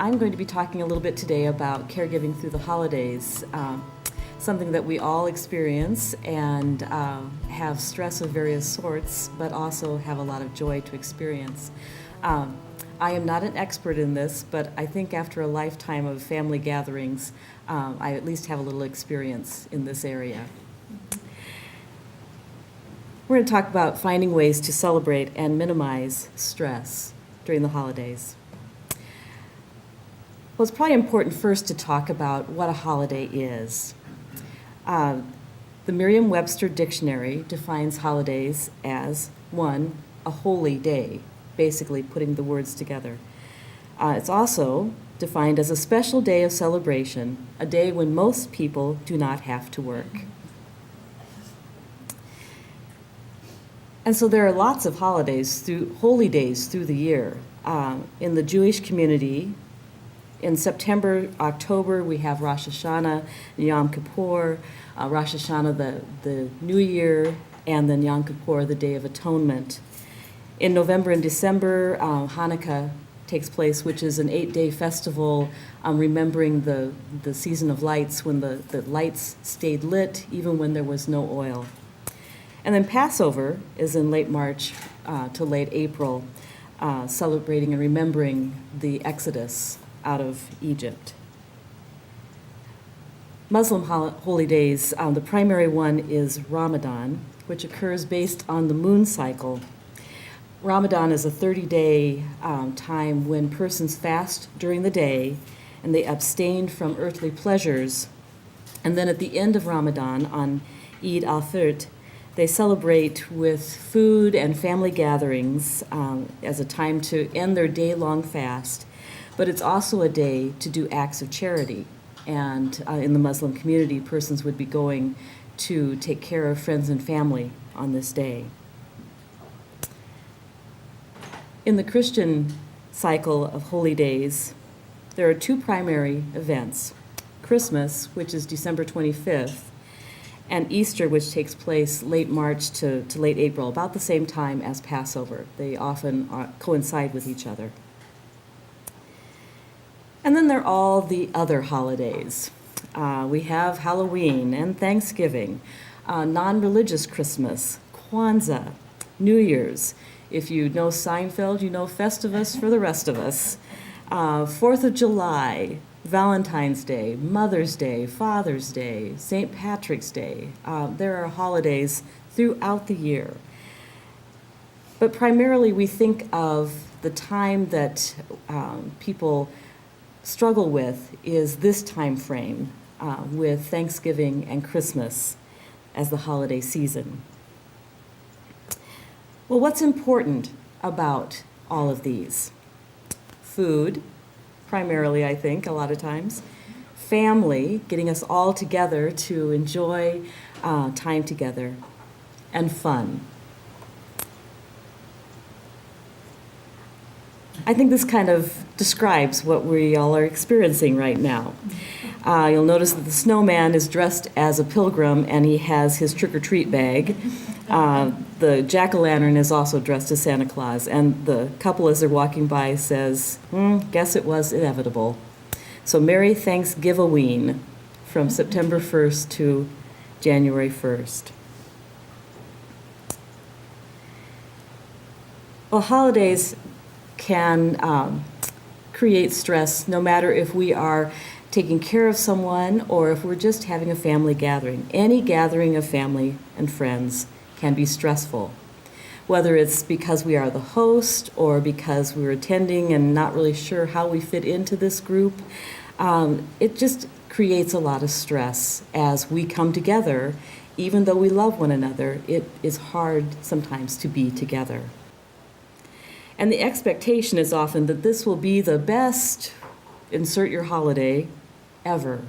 I'm going to be talking a little bit today about caregiving through the holidays, something that we all experience and have stress of various sorts, but also have a lot of joy to experience. I am not an expert in this, but I think after a lifetime of family gatherings, I at least have a little experience in this area. We're going to talk about finding ways to celebrate and minimize stress during the holidays. Well, it's probably important first to talk about what a holiday is. The Merriam-Webster Dictionary defines holidays as, one, a holy day, basically putting the words together. It's also defined as a special day of celebration, a day when most people do not have to work. And so there are lots of holidays, holy days through the year. In the Jewish community, in September, October, we have Rosh Hashanah, Yom Kippur, Rosh Hashanah, the New Year, and then Yom Kippur, the Day of Atonement. In November and December, Hanukkah takes place, which is an 8-day festival remembering the season of lights when the lights stayed lit even when there was no oil. And then Passover is in late March to late April, celebrating and remembering the Exodus out of Egypt. Muslim holy days, the primary one is Ramadan, which occurs based on the moon cycle. Ramadan is a 30-day time when persons fast during the day and they abstain from earthly pleasures. And then at the end of Ramadan, on Eid al-Fitr, they celebrate with food and family gatherings as a time to end their day-long fast. But it's also a day to do acts of charity. And in the Muslim community, persons would be going to take care of friends and family on this day. In the Christian cycle of holy days, there are two primary events: Christmas, which is December 25th, and Easter, which takes place late March to late April, about the same time as Passover. They often coincide with each other. And then there are all the other holidays. We have Halloween and Thanksgiving, non-religious Christmas, Kwanzaa, New Year's. If you know Seinfeld, you know Festivus for the rest of us. 4th of July, Valentine's Day, Mother's Day, Father's Day, St. Patrick's Day. There are holidays throughout the year. But primarily we think of the time that people struggle with is this time frame with Thanksgiving and Christmas as the holiday season. Well, what's important about all of these? Food, primarily, I think, a lot of times. Family, getting us all together to enjoy time together. And fun. I think this kind of describes what we all are experiencing right now. You'll notice that the snowman is dressed as a pilgrim and he has his trick-or-treat bag. The jack-o'-lantern is also dressed as Santa Claus, and the couple as they're walking by says, guess it was inevitable. So Merry Thanksgiving from September 1st to January 1st. Well, holidays can create stress no matter if we are taking care of someone or if we're just having a family gathering. Any gathering of family and friends can be stressful, whether it's because we are the host or because we're attending and not really sure how we fit into this group. It just creates a lot of stress as we come together. Even though we love one another, it is hard sometimes to be together. And the expectation is often that this will be the best, insert your holiday, ever.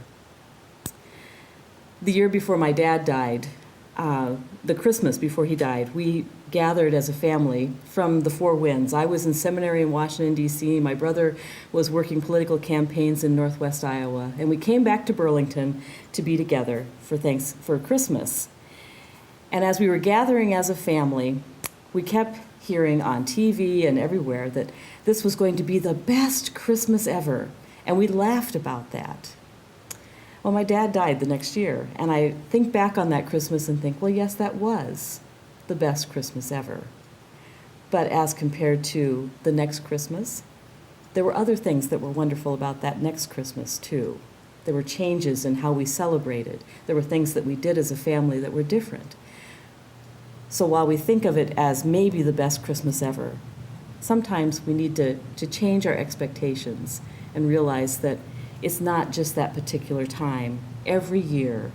The year before my dad died, the Christmas before he died, we gathered as a family from the Four Winds. I was in seminary in Washington, D.C. My brother was working political campaigns in Northwest Iowa. And we came back to Burlington to be together for Christmas. And as we were gathering as a family, we kept hearing on TV and everywhere that this was going to be the best Christmas ever. And we laughed about that. Well, my dad died the next year, and I think back on that Christmas and think, well, yes, that was the best Christmas ever. But as compared to the next Christmas, there were other things that were wonderful about that next Christmas, too. There were changes in how we celebrated. There were things that we did as a family that were different. So while we think of it as maybe the best Christmas ever, sometimes we need to change our expectations and realize that it's not just that particular time. Every year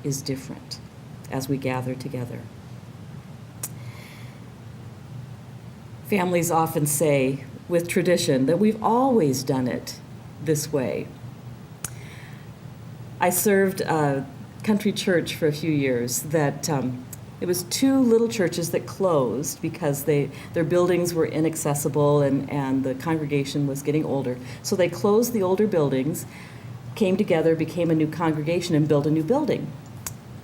is different as we gather together. Families often say, with tradition, that we've always done it this way. I served a country church for a few years that it was two little churches that closed because their buildings were inaccessible and the congregation was getting older. So they closed the older buildings, came together, became a new congregation, and built a new building.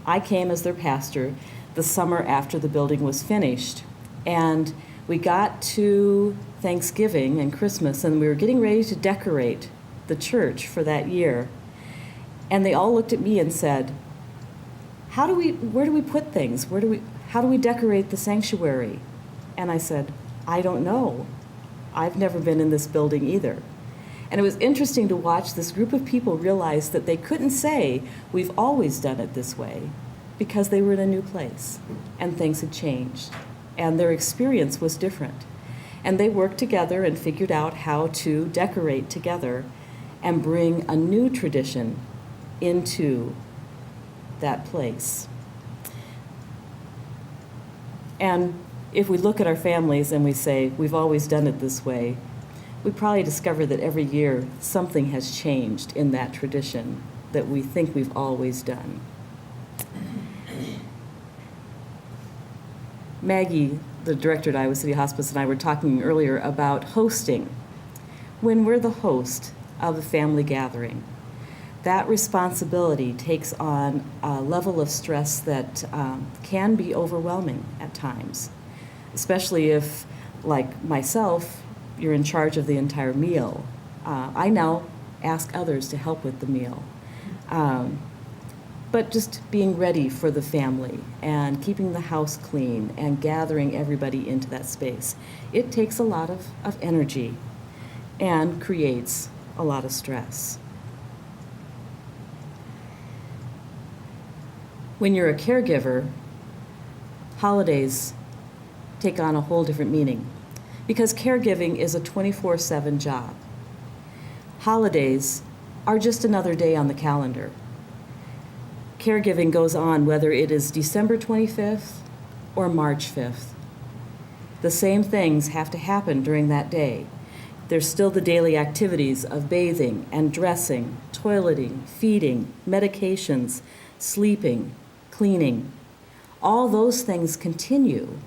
I came as their pastor the summer after the building was finished. And we got to Thanksgiving and Christmas, and we were getting ready to decorate the church for that year. And they all looked at me and said, where do we put things? How do we decorate the sanctuary? And I said, I don't know. I've never been in this building either. And it was interesting to watch this group of people realize that they couldn't say, we've always done it this way, because they were in a new place and things had changed and their experience was different. And they worked together and figured out how to decorate together and bring a new tradition into that place. And if we look at our families and we say, we've always done it this way, we probably discover that every year something has changed in that tradition that we think we've always done. Maggie, the director at Iowa City Hospice, and I were talking earlier about hosting. When we're the host of a family gathering, that responsibility takes on a level of stress that can be overwhelming at times, especially if, like myself, you're in charge of the entire meal. I now ask others to help with the meal. But just being ready for the family and keeping the house clean and gathering everybody into that space, it takes a lot of energy and creates a lot of stress. When you're a caregiver, holidays take on a whole different meaning because caregiving is a 24/7 job. Holidays are just another day on the calendar. Caregiving goes on whether it is December 25th or March 5th. The same things have to happen during that day. There's still the daily activities of bathing and dressing, toileting, feeding, medications, sleeping, cleaning. All those things continue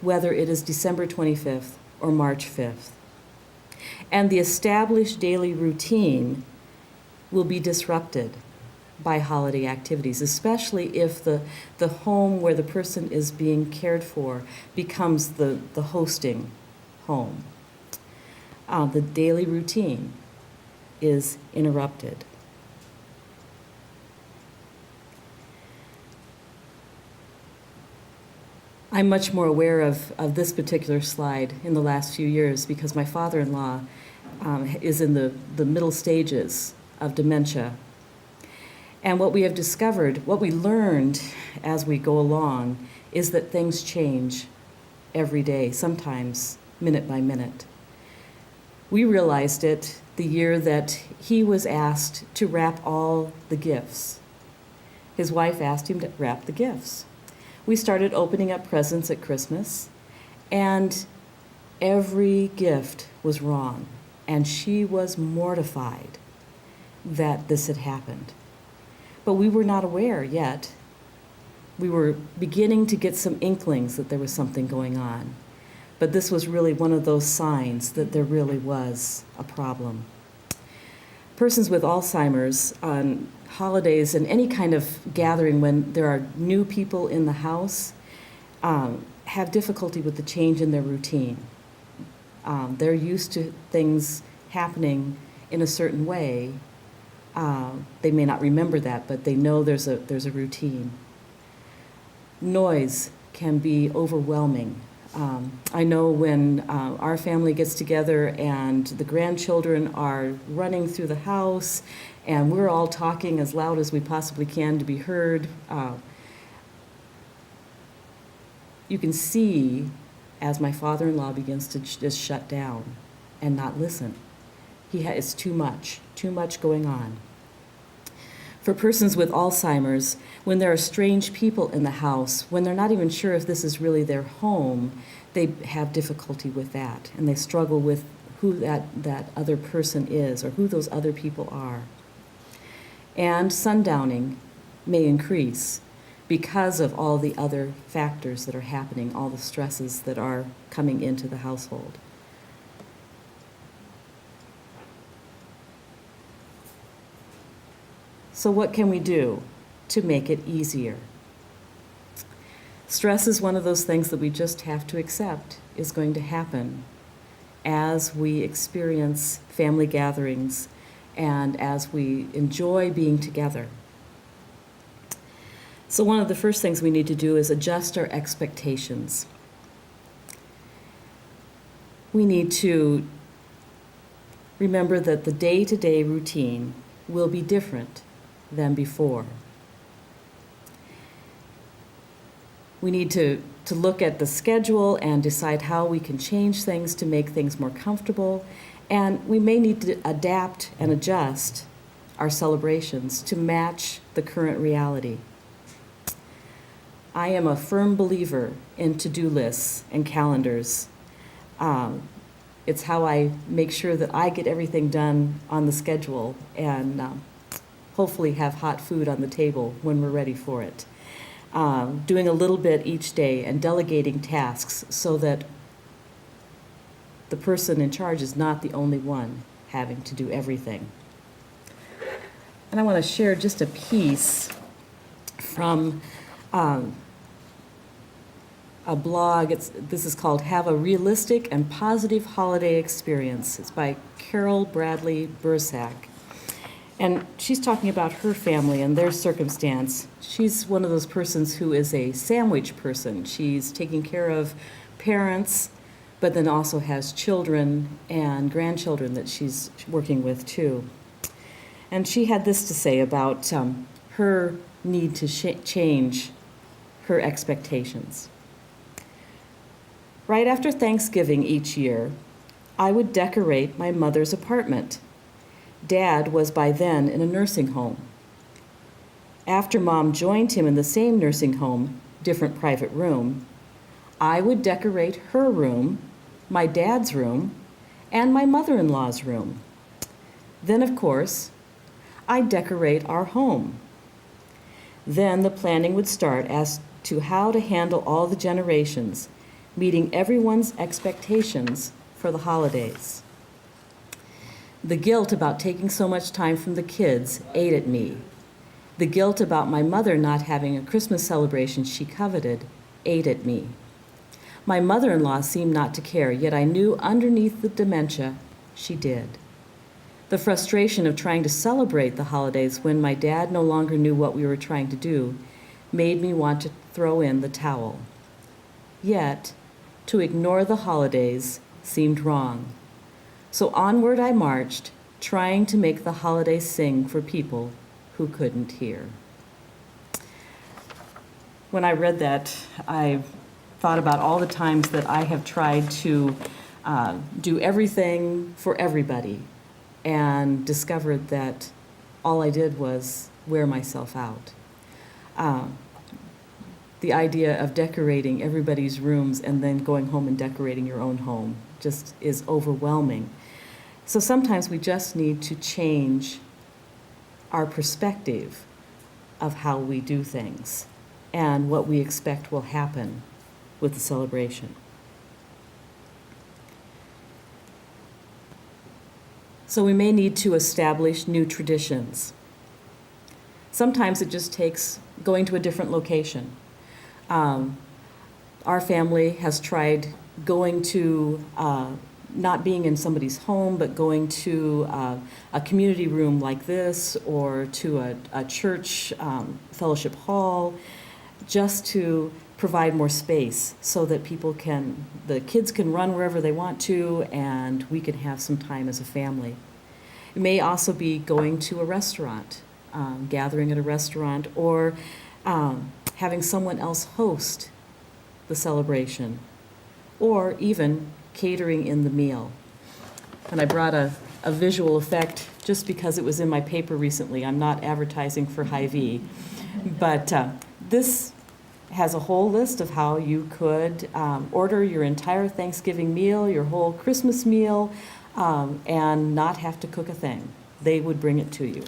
whether it is December 25th or March 5th. And the established daily routine will be disrupted by holiday activities, especially if the home where the person is being cared for becomes the hosting home. The daily routine is interrupted. I'm much more aware of this particular slide in the last few years because my father-in-law is in the middle stages of dementia. And what we have discovered, what we learned as we go along, is that things change every day, sometimes minute by minute. We realized it the year that he was asked to wrap all the gifts. His wife asked him to wrap the gifts. We started opening up presents at Christmas, and every gift was wrong, and she was mortified that this had happened. But we were not aware yet. We were beginning to get some inklings that there was something going on. But this was really one of those signs that there really was a problem. Persons with Alzheimer's on holidays and any kind of gathering when there are new people in the house have difficulty with the change in their routine. They're used to things happening in a certain way, they may not remember that, but they know there's a routine. Noise can be overwhelming. I know when our family gets together and the grandchildren are running through the house and we're all talking as loud as we possibly can to be heard, you can see as my father-in-law begins to just shut down and not listen. It's too much going on. For persons with Alzheimer's, when there are strange people in the house, when they're not even sure if this is really their home, they have difficulty with that, and they struggle with who that other person is or who those other people are. And sundowning may increase because of all the other factors that are happening, all the stresses that are coming into the household. So what can we do to make it easier? Stress is one of those things that we just have to accept is going to happen as we experience family gatherings and as we enjoy being together. So one of the first things we need to do is adjust our expectations. We need to remember that the day-to-day routine will be different than before. We need to look at the schedule and decide how we can change things to make things more comfortable, and we may need to adapt and adjust our celebrations to match the current reality. I am a firm believer in to-do lists and calendars. It's how I make sure that I get everything done on the schedule and hopefully have hot food on the table when we're ready for it. Doing a little bit each day and delegating tasks so that the person in charge is not the only one having to do everything. And I want to share just a piece from a blog. This is called Have a Realistic and Positive Holiday Experience. It's by Carol Bradley Bursack. And she's talking about her family and their circumstance. She's one of those persons who is a sandwich person. She's taking care of parents, but then also has children and grandchildren that she's working with too. And she had this to say about her need to change her expectations. Right after Thanksgiving each year, I would decorate my mother's apartment. Dad was by then in a nursing home. After Mom joined him in the same nursing home, different private room, I would decorate her room, my dad's room, and my mother-in-law's room. Then, of course, I'd decorate our home. Then the planning would start as to how to handle all the generations, meeting everyone's expectations for the holidays. The guilt about taking so much time from the kids ate at me. The guilt about my mother not having a Christmas celebration she coveted ate at me. My mother-in-law seemed not to care, yet I knew underneath the dementia she did. The frustration of trying to celebrate the holidays when my dad no longer knew what we were trying to do made me want to throw in the towel. Yet, to ignore the holidays seemed wrong. So onward I marched, trying to make the holidays sing for people who couldn't hear. When I read that, I thought about all the times that I have tried to do everything for everybody and discovered that all I did was wear myself out. The idea of decorating everybody's rooms and then going home and decorating your own home just is overwhelming. So sometimes we just need to change our perspective of how we do things and what we expect will happen with the celebration. So we may need to establish new traditions. Sometimes it just takes going to a different location. Our family has tried going to not being in somebody's home, but going to a community room like this or to a church fellowship hall, just to provide more space so that the kids can run wherever they want to, and we can have some time as a family. It may also be going to a restaurant, gathering at a restaurant, or having someone else host the celebration, or even catering in the meal. And I brought a visual effect just because it was in my paper recently. I'm not advertising for Hy-Vee, but this has a whole list of how you could order your entire Thanksgiving meal, your whole Christmas meal, and not have to cook a thing. They would bring it to you.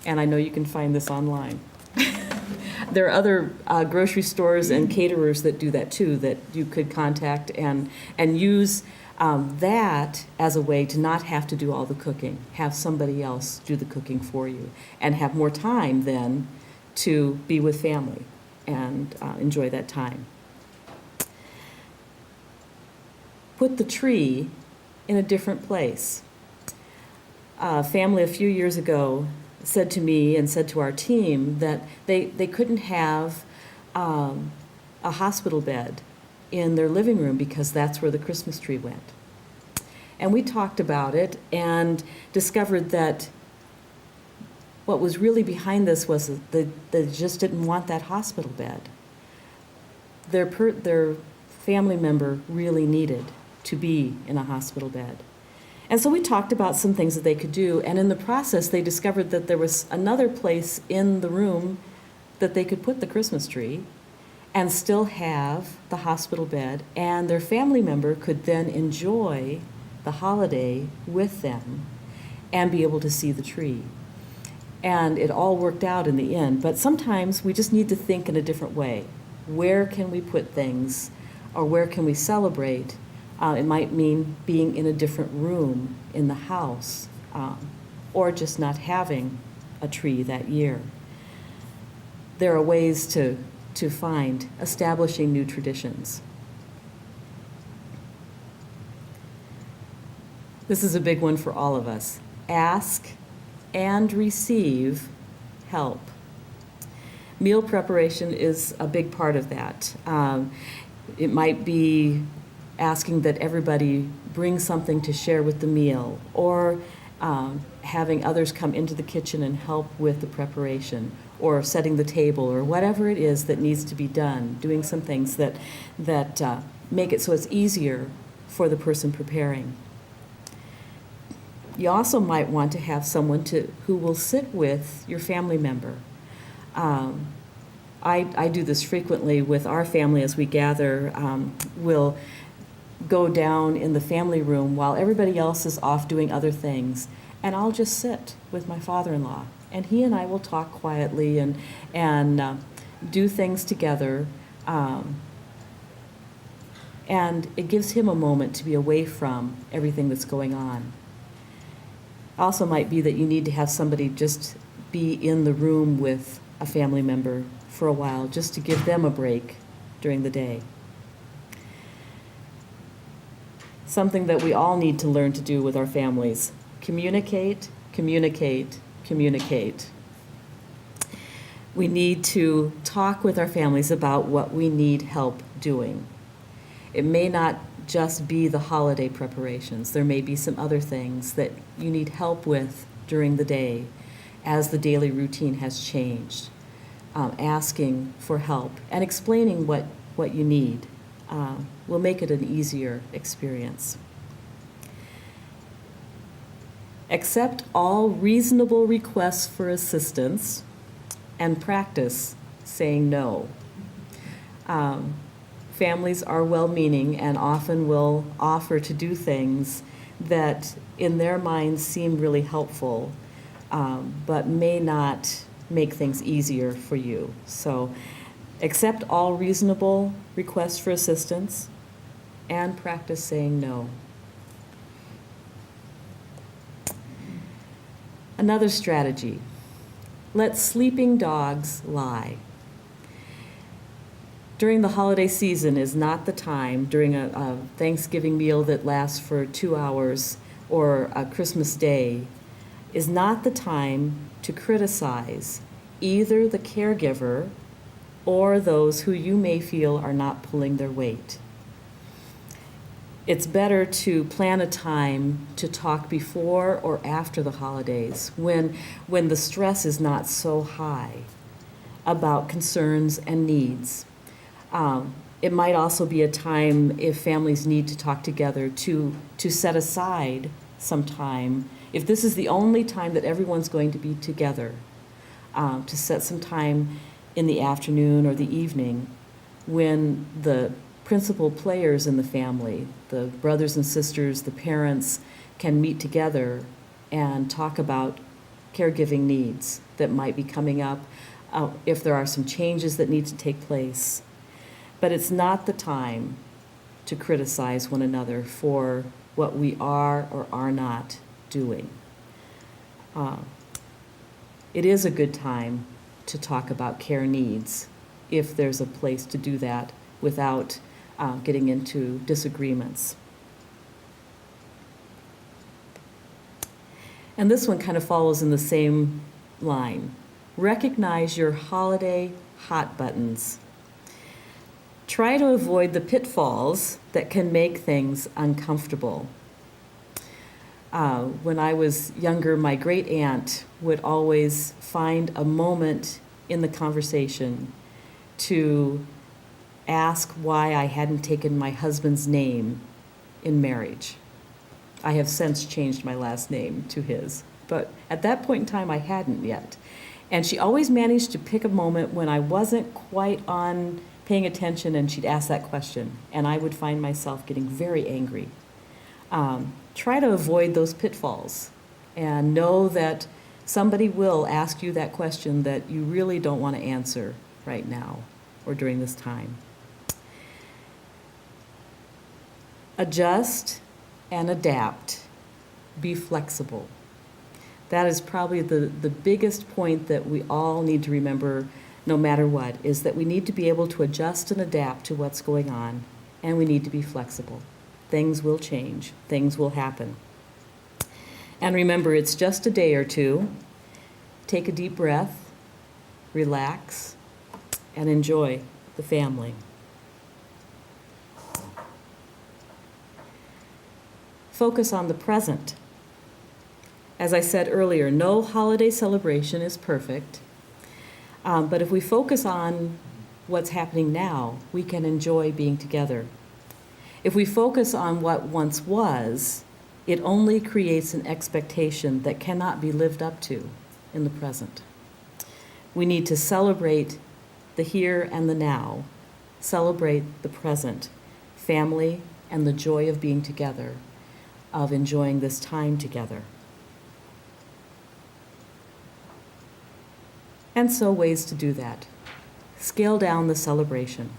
And I know you can find this online. There are other grocery stores and caterers that do that too, that you could contact and use that as a way to not have to do all the cooking. Have somebody else do the cooking for you and have more time then to be with family and enjoy that time. Put the tree in a different place. A family a few years ago said to me and said to our team that they couldn't have a hospital bed in their living room because that's where the Christmas tree went. And we talked about it and discovered that what was really behind this was that they just didn't want that hospital bed. Their family member really needed to be in a hospital bed. And so we talked about some things that they could do, and in the process they discovered that there was another place in the room that they could put the Christmas tree and still have the hospital bed, and their family member could then enjoy the holiday with them and be able to see the tree. And it all worked out in the end, but sometimes we just need to think in a different way. Where can we put things, or where can we celebrate? It might mean being in a different room in the house, or just not having a tree that year. There are ways to find establishing new traditions. This is a big one for all of us. Ask and receive help. Meal preparation is a big part of that. It might be asking that everybody bring something to share with the meal, or having others come into the kitchen and help with the preparation, or setting the table, or whatever it is that needs to be done, doing some things that make it so it's easier for the person preparing. You also might want to have someone who will sit with your family member. I do this frequently with our family as we gather. We'll go down in the family room while everybody else is off doing other things, and I'll just sit with my father-in-law, and he and I will talk quietly and do things together, and it gives him a moment to be away from everything that's going on. Also might be that you need to have somebody just be in the room with a family member for a while, just to give them a break during the day. Something that we all need to learn to do with our families. Communicate, communicate, communicate. We need to talk with our families about what we need help doing. It may not just be the holiday preparations. There may be some other things that you need help with during the day as the daily routine has changed. Asking for help and explaining what you need will make it an easier experience. Accept all reasonable requests for assistance and practice saying no. Families are well-meaning and often will offer to do things that in their minds seem really helpful, but may not make things easier for you. So accept all reasonable requests for assistance and practice saying no. Another strategy, let sleeping dogs lie. During the holiday season is not the time, during a Thanksgiving meal that lasts for 2 hours or a Christmas day, is not the time to criticize either the caregiver or those who you may feel are not pulling their weight. It's better to plan a time to talk before or after the holidays when the stress is not so high about concerns and needs. It might also be a time, if families need to talk together, to set aside some time. If this is the only time that everyone's going to be together, to set some time in the afternoon or the evening when the principal players in the family, the brothers and sisters, the parents, can meet together and talk about caregiving needs that might be coming up, if there are some changes that need to take place. But it's not the time to criticize one another for what we are or are not doing. It is a good time to talk about care needs if there's a place to do that without getting into disagreements. And this one kind of follows in the same line. Recognize your holiday hot buttons. Try to avoid the pitfalls that can make things uncomfortable. When I was younger, my great aunt would always find a moment in the conversation to ask why I hadn't taken my husband's name in marriage. I have since changed my last name to his, but at that point in time, I hadn't yet. And she always managed to pick a moment when I wasn't quite on paying attention, and she'd ask that question, and I would find myself getting very angry. Try to avoid those pitfalls and know that somebody will ask you that question that you really don't want to answer right now or during this time. Adjust and adapt. Be flexible. That is probably the biggest point that we all need to remember no matter what, is that we need to be able to adjust and adapt to what's going on, and we need to be flexible. Things will change. Things will happen. And remember, it's just a day or two. Take a deep breath, relax, and enjoy the family. Focus on the present. As I said earlier, no holiday celebration is perfect, but if we focus on what's happening now, we can enjoy being together. If we focus on what once was, it only creates an expectation that cannot be lived up to in the present. We need to celebrate the here and the now, celebrate the present, family, and the joy of being together, of enjoying this time together. And so ways to do that. Scale down the celebration.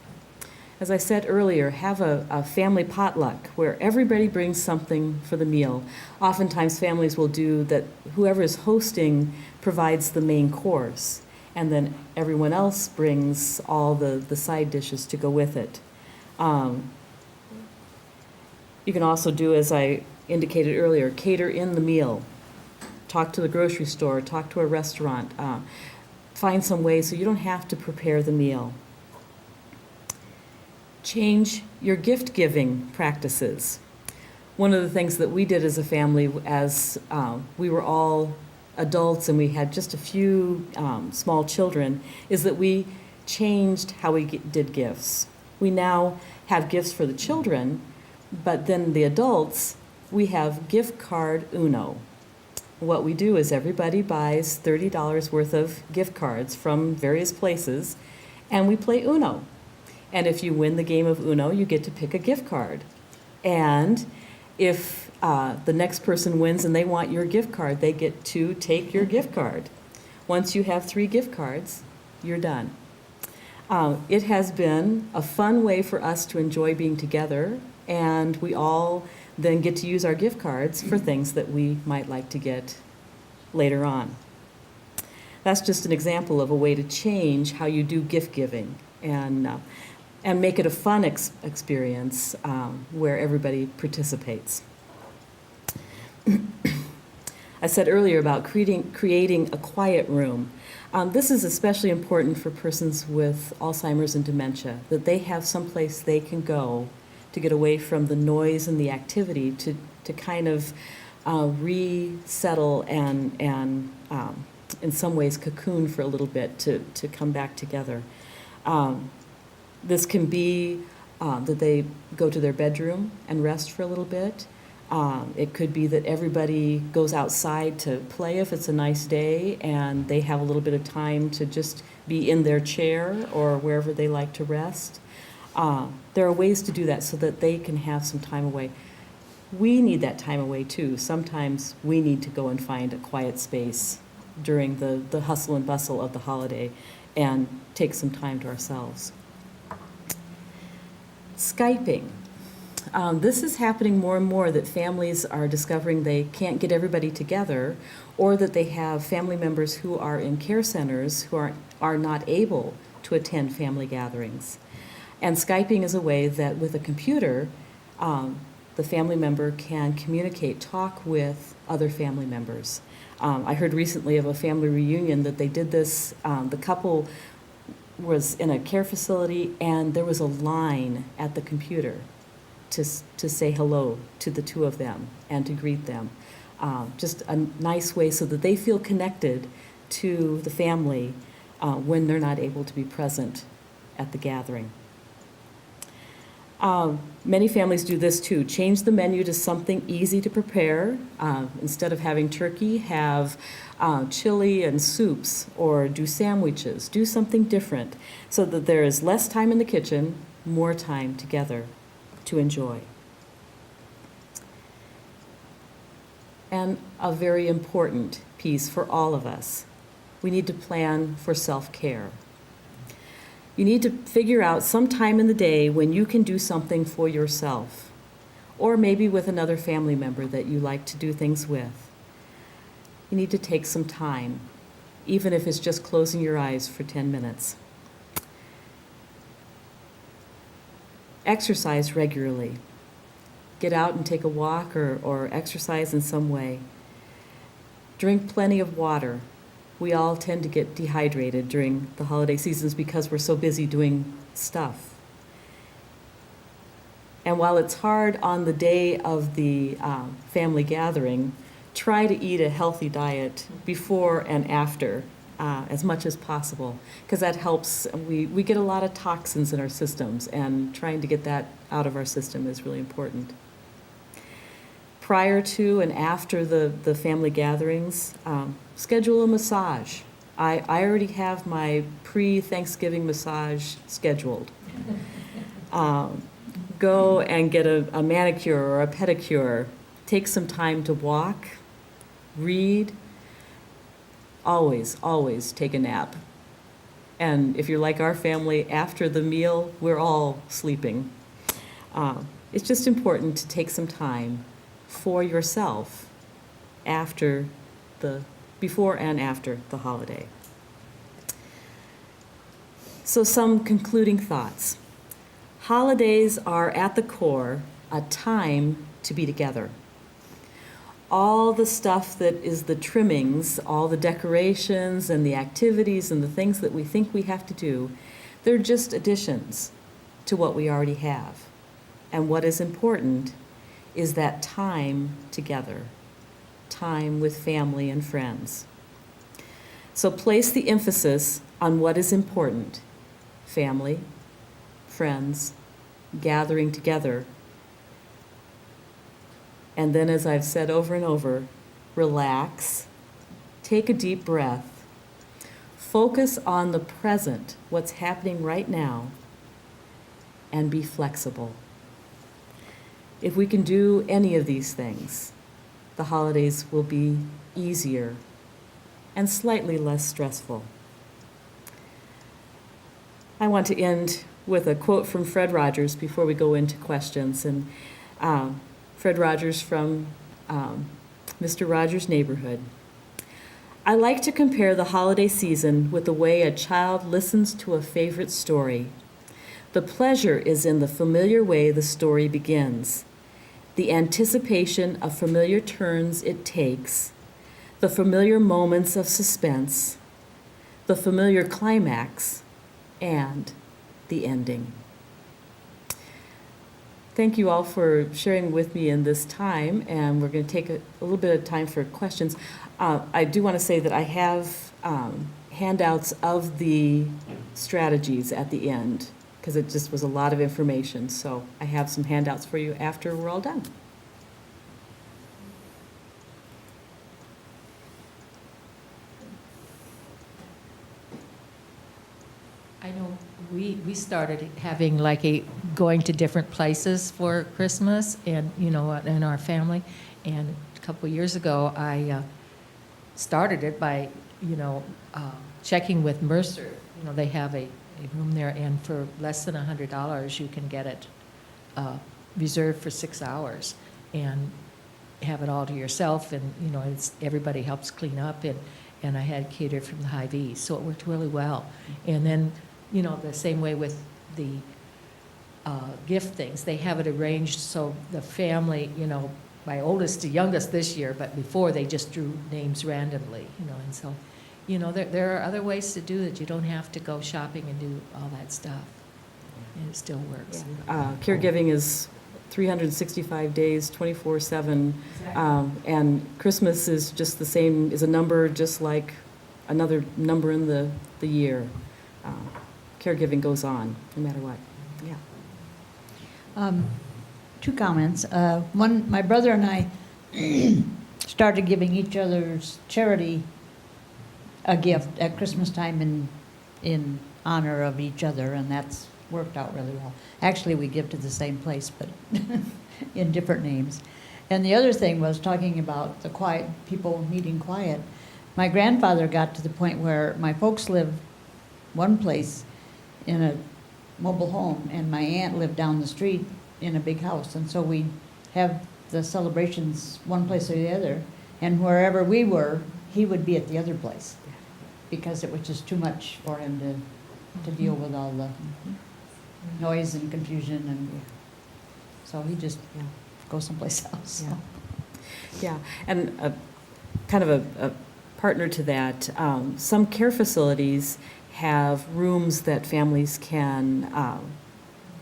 As I said earlier, have a family potluck where everybody brings something for the meal. Oftentimes families will do that, whoever is hosting provides the main course, and then everyone else brings all the side dishes to go with it. You can also do, as I indicated earlier, cater in the meal. Talk to the grocery store, talk to a restaurant. Find some way so you don't have to prepare the meal. Change your gift-giving practices. One of the things that we did as a family, as we were all adults and we had just a few small children, is that we changed how we did gifts. We now have gifts for the children, but then the adults, we have gift card Uno. What we do is everybody buys $30 worth of gift cards from various places, and we play Uno. And if you win the game of Uno, you get to pick a gift card. And if the next person wins and they want your gift card, they get to take your gift card. Once you have 3 gift cards, you're done. It has been a fun way for us to enjoy being together, and we all then get to use our gift cards for things that we might like to get later on. That's just an example of a way to change how you do gift giving. And and make it a fun experience where everybody participates. I said earlier about creating a quiet room. This is especially important for persons with Alzheimer's and dementia, that they have someplace they can go to get away from the noise and the activity, to kind of resettle and in some ways cocoon for a little bit, to come back together. This can be that they go to their bedroom and rest for a little bit. It could be that everybody goes outside to play if it's a nice day, and they have a little bit of time to just be in their chair or wherever they like to rest. There are ways to do that so that they can have some time away. We need that time away too. Sometimes we need to go and find a quiet space during the hustle and bustle of the holiday and take some time to ourselves. Skyping. This is happening more and more, that families are discovering they can't get everybody together, or that they have family members who are in care centers who are not able to attend family gatherings. And Skyping is a way that with a computer, the family member can communicate, talk with other family members. I heard recently of a family reunion that they did this. The couple was in a care facility, and there was a line at the computer to say hello to the two of them and to greet them. Just a nice way so that they feel connected to the family when they're not able to be present at the gathering. Many families do this too. Change the menu to something easy to prepare. Instead of having turkey, have chili and soups, or do sandwiches. Do something different so that there is less time in the kitchen, more time together to enjoy. And a very important piece for all of us, we need to plan for self-care. You need to figure out some time in the day when you can do something for yourself, or maybe with another family member that you like to do things with. You need to take some time, even if it's just closing your eyes for 10 minutes. Exercise regularly. Get out and take a walk or exercise in some way. Drink plenty of water. We all tend to get dehydrated during the holiday seasons because we're so busy doing stuff. And while it's hard on the day of the family gathering, try to eat a healthy diet before and after as much as possible, because that helps. We get a lot of toxins in our systems, and trying to get that out of our system is really important. Prior to and after the family gatherings, schedule a massage. I already have my pre-Thanksgiving massage scheduled. Go and get a manicure or a pedicure. Take some time to walk, read. Always, always take a nap. And if you're like our family, after the meal, we're all sleeping. It's just important to take some time for yourself before and after the holiday. So some concluding thoughts. Holidays are at the core a time to be together. All the stuff that is the trimmings, all the decorations and the activities and the things that we think we have to do, they're just additions to what we already have. And what is important is that time together, time with family and friends. So place the emphasis on what is important: family, friends, gathering together. And then, as I've said over and over, relax, take a deep breath, focus on the present, what's happening right now, and be flexible. If we can do any of these things, the holidays will be easier and slightly less stressful. I want to end with a quote from Fred Rogers before we go into questions. And Fred Rogers from Mr. Rogers' Neighborhood. I like to compare the holiday season with the way a child listens to a favorite story. The pleasure is in the familiar way the story begins, the anticipation of familiar turns it takes, the familiar moments of suspense, the familiar climax, and the ending. Thank you all for sharing with me in this time, and we're going to take a little bit of time for questions. I do want to say that I have handouts of the strategies at the end, because it just was a lot of information. So I have some handouts for you after we're all done. I know we started having going to different places for Christmas and, in our family. And a couple of years ago, I started it by, checking with Mercer. They have a room there, and for less than $100, you can get it reserved for 6 hours and have it all to yourself. And, everybody helps clean up, and I had catered from the Hy-Vee, so it worked really well. And then, the same way with the gift things. They have it arranged so the family, my oldest to youngest this year, but before they just drew names randomly, and so, there are other ways to do it. You don't have to go shopping and do all that stuff, and it still works. Yeah. Caregiving is 365 days, 24/7, and Christmas is just the same, is a number just like another number in the year. Caregiving goes on, no matter what. Yeah. Two comments. One, my brother and I started giving each other's charity a gift at Christmas time in honor of each other, and that's worked out really well. Actually, we give to the same place, but in different names. And the other thing was talking about the quiet, people needing quiet. My grandfather got to the point where my folks lived one place in a mobile home, and my aunt lived down the street in a big house, and so we'd have the celebrations one place or the other, and wherever we were, he would be at the other place, because it was just too much for him to deal with all the noise and confusion, and so he just go someplace else. Yeah, and kind of a partner to that, some care facilities have rooms that families can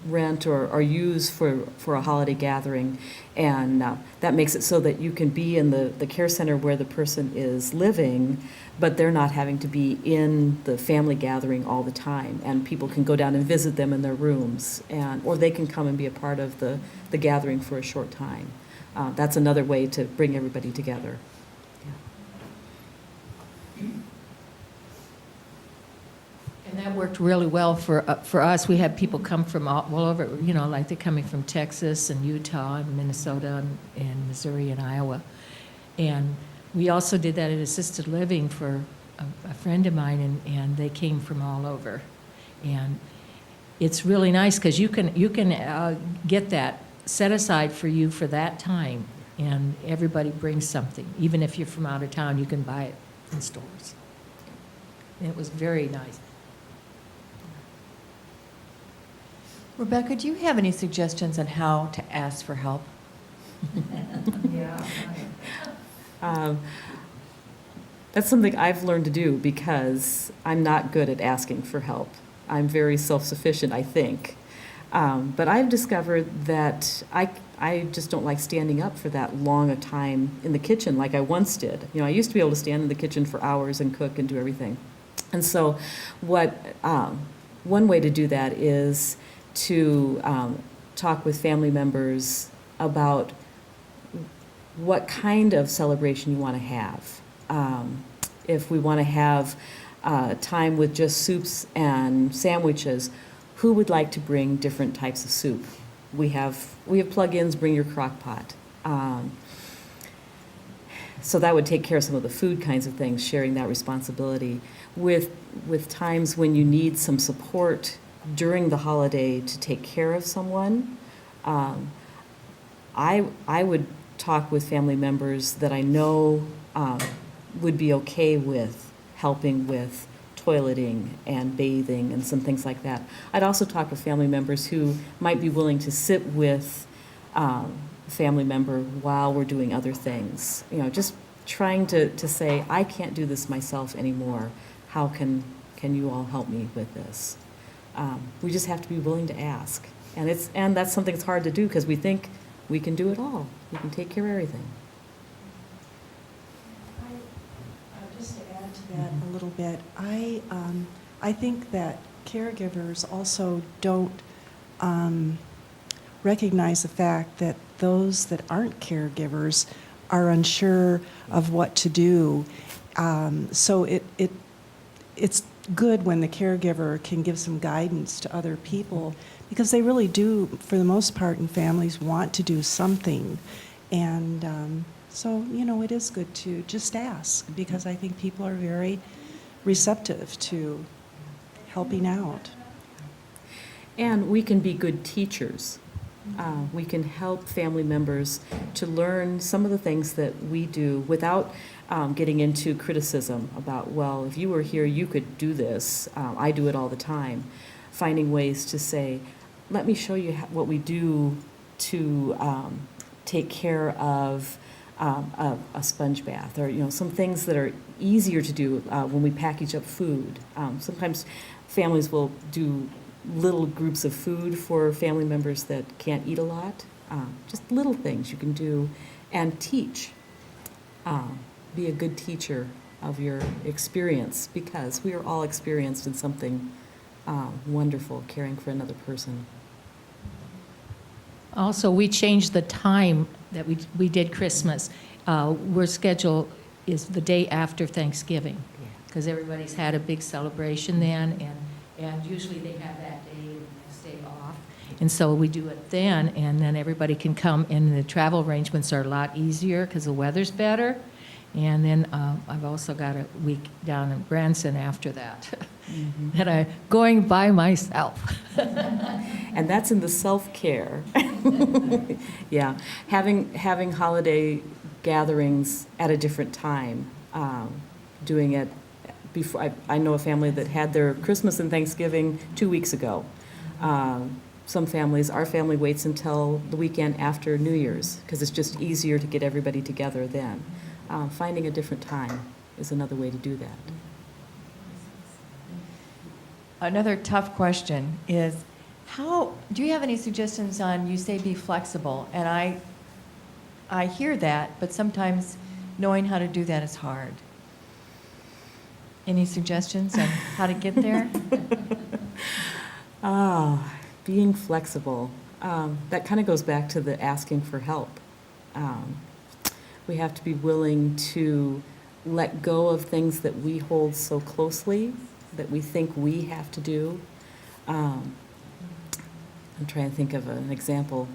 rent or use for a holiday gathering, and that makes it so that you can be in the care center where the person is living, but they're not having to be in the family gathering all the time, and people can go down and visit them in their rooms, or they can come and be a part of the gathering for a short time. That's another way to bring everybody together. And that worked really well for us. We had people come from all over, like they're coming from Texas and Utah and Minnesota and Missouri and Iowa. And we also did that at assisted living for a friend of mine, and they came from all over. And it's really nice because you can get that set aside for you for that time, and everybody brings something. Even if you're from out of town, you can buy it in stores. And it was very nice. Rebecca, do you have any suggestions on how to ask for help? That's something I've learned to do because I'm not good at asking for help. I'm very self-sufficient, I think. But I've discovered that I just don't like standing up for that long a time in the kitchen like I once did. I used to be able to stand in the kitchen for hours and cook and do everything. And so one way to do that is to talk with family members about what kind of celebration you want to have. If we want to have time with just soups and sandwiches, who would like to bring different types of soup? We have plug-ins, bring your crock pot. So that would take care of some of the food kinds of things, sharing that responsibility. With times when you need some support during the holiday to take care of someone, I would talk with family members that I know would be okay with helping with toileting and bathing and some things like that. I'd also talk with family members who might be willing to sit with a family member while we're doing other things. You know, just trying to say, I can't do this myself anymore. How can you all help me with this? We just have to be willing to ask. And that's something that's hard to do because we think we can do it all. We can take care of everything. Just to add to that a little bit, I think that caregivers also don't recognize the fact that those that aren't caregivers are unsure of what to do. So it's good when the caregiver can give some guidance to other people, because they really do, for the most part in families, want to do something. And so, you know, it is good to just ask, because I think people are very receptive to helping out. And we can be good teachers. We can help family members to learn some of the things that we do without getting into criticism about, well, if you were here, you could do this. I do it all the time. Finding ways to say, let me show you what we do to take care of a sponge bath, or, you know, some things that are easier to do when we package up food. Sometimes families will do little groups of food for family members that can't eat a lot. Just little things you can do and teach. Be a good teacher of your experience, because we are all experienced in something wonderful, caring for another person. Also, we changed the time that we did Christmas. We're scheduled is the day after Thanksgiving, because everybody's had a big celebration then, and usually they have that day and the next day off. And so we do it then, and then everybody can come, and the travel arrangements are a lot easier because the weather's better. And then I've also got a week down in Branson after that, that I'm going by myself. And that's in the self-care. Yeah, having holiday gatherings at a different time, doing it before. I know a family that had their Christmas and Thanksgiving 2 weeks ago. Some families, our family waits until the weekend after New Year's, because it's just easier to get everybody together then. Finding a different time is another way to do that. Another tough question is, do you have any suggestions on, you say be flexible, and I hear that, but sometimes knowing how to do that is hard. Any suggestions on how to get there? Being flexible. That kind of goes back to the asking for help. We have to be willing to let go of things that we hold so closely, that we think we have to do. I'm trying to think of an example.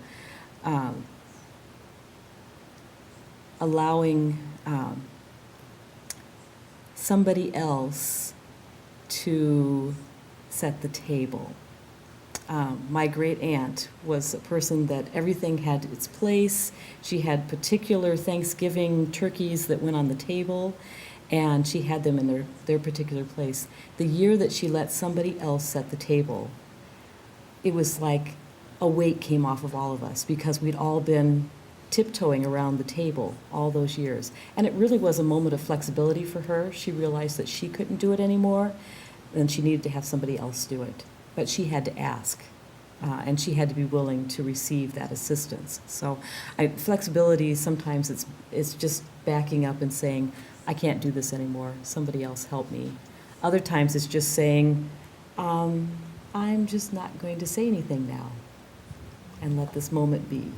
Allowing somebody else to set the table. My great aunt was a person that everything had its place. She had particular Thanksgiving turkeys that went on the table, and she had them in their particular place. The year that she let somebody else set the table, it was like a weight came off of all of us, because we'd all been tiptoeing around the table all those years. And it really was a moment of flexibility for her. She realized that she couldn't do it anymore, and she needed to have somebody else do it. But she had to ask, and she had to be willing to receive that assistance. So flexibility, sometimes it's just backing up and saying, I can't do this anymore, somebody else help me. Other times it's just saying, I'm just not going to say anything now, and let this moment be.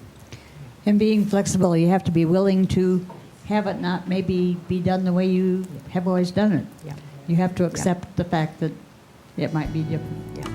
And being flexible, you have to be willing to have it not maybe be done the way you have always done it. Yeah. You have to accept the fact that it might be different. Yeah.